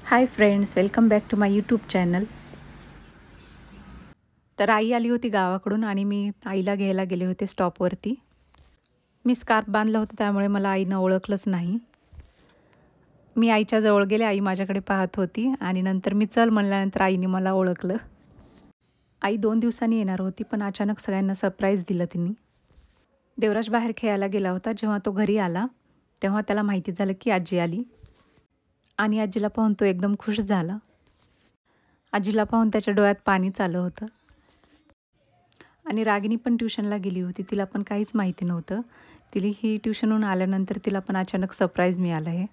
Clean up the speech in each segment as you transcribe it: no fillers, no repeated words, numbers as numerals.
High friends, welcome back to my YouTube channel. तर आई आली होती गावाकडून आणि मी आईला घ्यायला गेले होते स्टॉपवरती. मी स्कार्फ बांधला होता त्यामुळे मला आईनं ओळखलंच नाही. मी आईच्या जवळ गेले, आई माझ्याकडे पाहत होती आणि नंतर मी चल म्हणल्यानंतर आईने मला ओळखलं. आई 2 दिवसांनी येणार होती पण अचानक सगळ्यांना सरप्राईज दिलं तिने. देवराज बाहेर खेळायला गेला होता. जेव्हा तो घरी आला तेव्हा त्याला माहिती झालं की आजी आली आणि आजीला पाहून तो एकदम खुश झाला. आजीला पाहून त्याच्या डोळ्यात पाणी आलं होतं. आणि रागिनी पण ट्युशनला गेली होती. तिला पण काहीच माहिती नव्हतं. ही ट्युशनहून आल्यानंतर तिला पण अचानक सरप्राईज मिळालं आहे.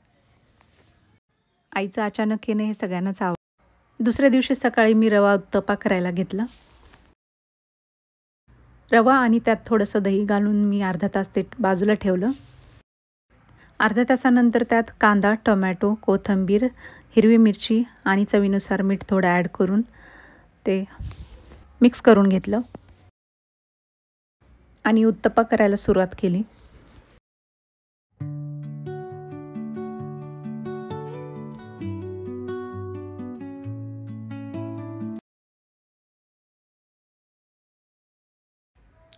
आईचं अचानक येणं हे सगळ्यांनाच आवडलं. दुसऱ्या दिवशी सकाळी मी रवा उत्तप्पा करायला घेतला. रवा आणि त्यात थोडंसं दही घालून मी अर्धा तास ते बाजूला ठेवलं. अर्ध्या तासानंतर त्यात कांदा, टोमॅटो, कोथिंबीर, हिरवी मिरची आणि चवीनुसार मीठ थोडं ॲड करून ते मिक्स करून घेतलं आणि उत्तप्पा करायला सुरुवात केली.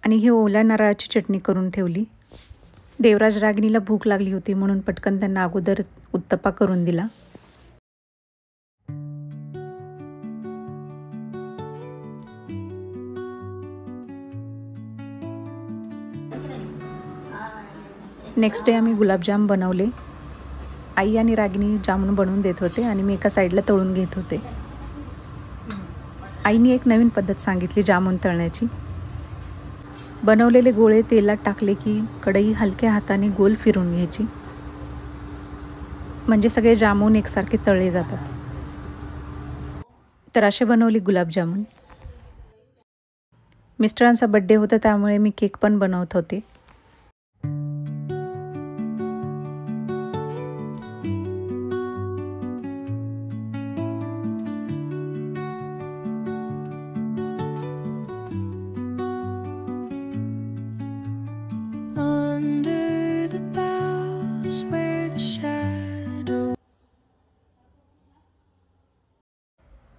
आणि ही ओल्या नारळाची चटणी करून ठेवली. देवराज रागिनीला भूक लागली होती म्हणून पटकन त्यांना अगोदर उत्तप्पा करून दिला. नेक्स्ट डे आम्ही गुलाबजाम बनवले. आई आणि रागिनी जामून बनवून देत होते आणि मी एका साईडला तळून घेत होते. आईने एक नवीन पद्धत सांगितली जामून तळण्याची. बनवलेले गोळे तेलात टाकले की कढई हलक्या हाताने गोल फिरून घ्यायची, म्हणजे सगळे जामून एकसारखे तळले जातात. तर असे बनवले गुलाबजामुन. मिस्टरांचा बर्थडे होता त्यामुळे मी केक पण बनवत होते.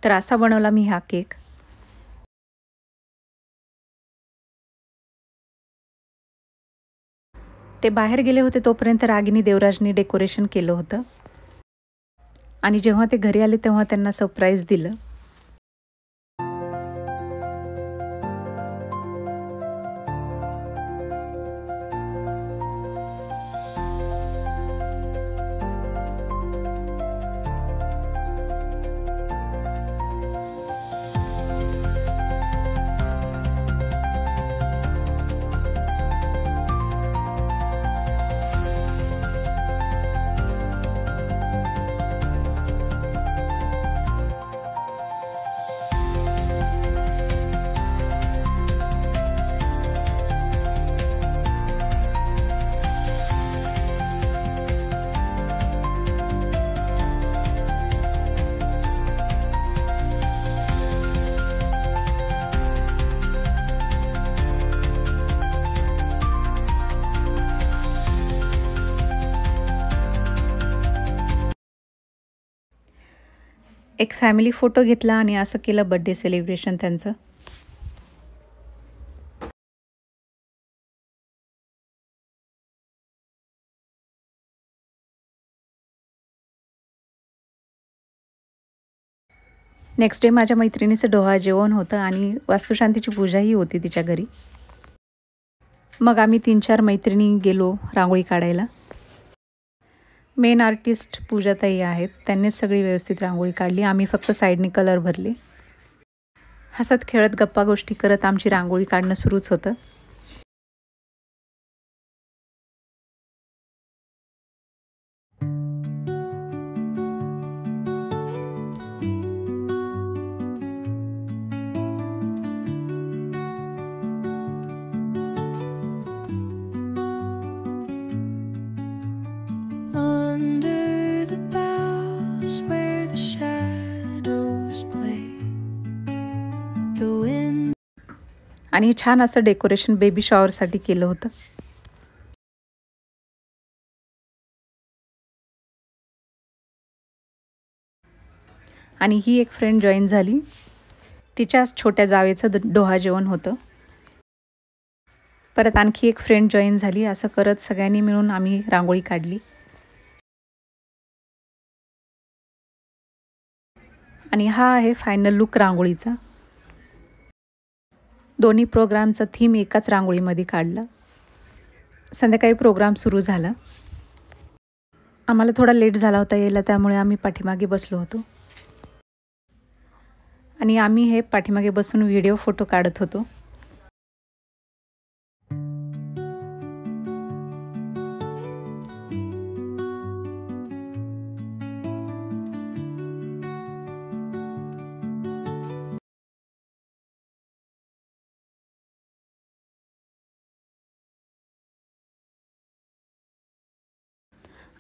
तर असा बनवला मी हा केक. ते बाहेर गेले होते तोपर्यंत रागिनी देवराजनी डेकोरेशन केलं होतं आणि जेव्हा ते घरी आले तेव्हा त्यांना सरप्राईज दिलं. एक फॅमिली फोटो घेतला आणि असं केलं बर्थडे सेलिब्रेशन त्यांचं. नेक्स्ट डे माझ्या मैत्रिणीचं डोहाळे जेवण होतं आणि वास्तुशांतीची पूजाही होती तिच्या घरी. मग आम्ही 3-4 मैत्रिणी गेलो रांगोळी काढायला. मेन आर्टिस्ट पूजाताई आहेत, त्यांनीच सगळी व्यवस्थित रांगोळी काढली. आम्ही फक्त साईडनी कलर भरले. हसत खेळत गप्पा गोष्टी करत आमची रांगोळी काढणं सुरूच होतं. आणि छान असं डेकोरेशन बेबी शॉवरसाठी केलं होतं. आणि ही एक फ्रेंड जॉईन झाली. तिच्या छोट्या जावेचं डोहा जेवण होतं. परत आणखी एक फ्रेंड जॉईन झाली. असं करत सगळ्यांनी मिळून आम्ही रांगोळी काढली. आणि हा आहे फायनल लुक रांगोळीचा. दोन्ही प्रोग्रामचा थीम एकाच रांगोळीमध्ये काढला. संध्याकाळी प्रोग्राम सुरू झाला. आम्हाला थोडा लेट झाला होता यायला, त्यामुळे आम्ही पाठीमागे बसलो होतो. आणि आम्ही हे पाठीमागे बसून व्हिडिओ फोटो काढत होतो.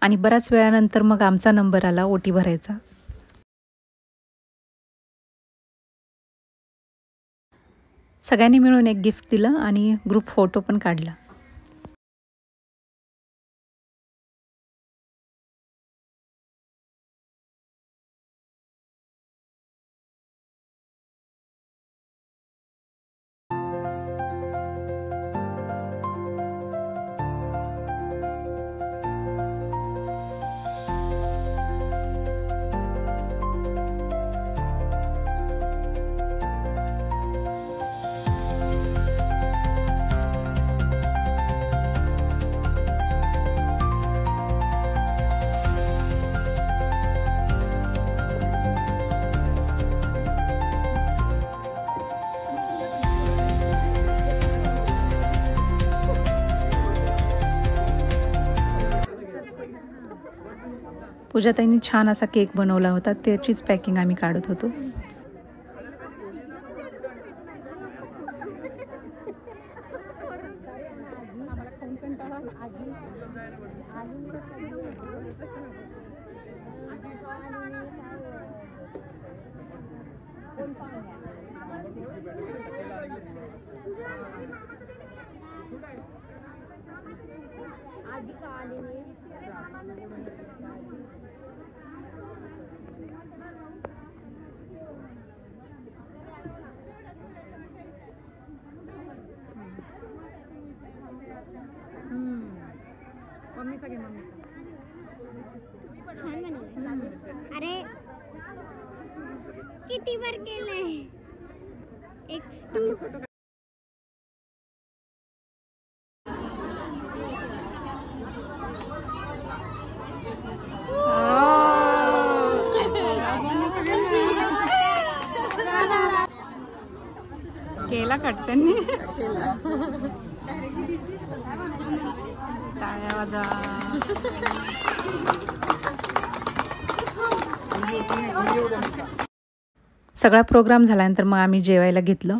आणि बऱ्याच वेळानंतर मग आमचा नंबर आला ओटी भरायचा. सगळ्यांनी मिळून एक गिफ्ट दिलं आणि ग्रुप फोटो पण काढला. पूजाताईंनी छान असा केक बनवला होता. त्याचीच पॅकिंग आम्ही काढत होतो. अरे किती वर केलंय X2. केला कटत्यांनी टाळ्या वाजा. सगळा प्रोग्राम झाल्यानंतर मग आम्ही जेवायला घेतलं.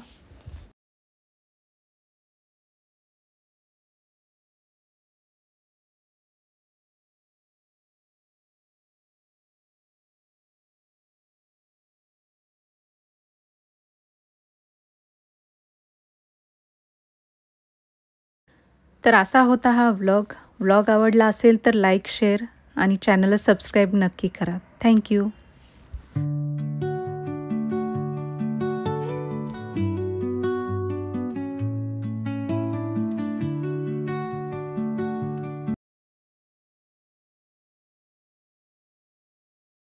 तर असा होता हा व्लॉग आवडला असेल तर लाईक, शेअर आणि चॅनलला सबस्क्राईब नक्की करा. थँक्यू.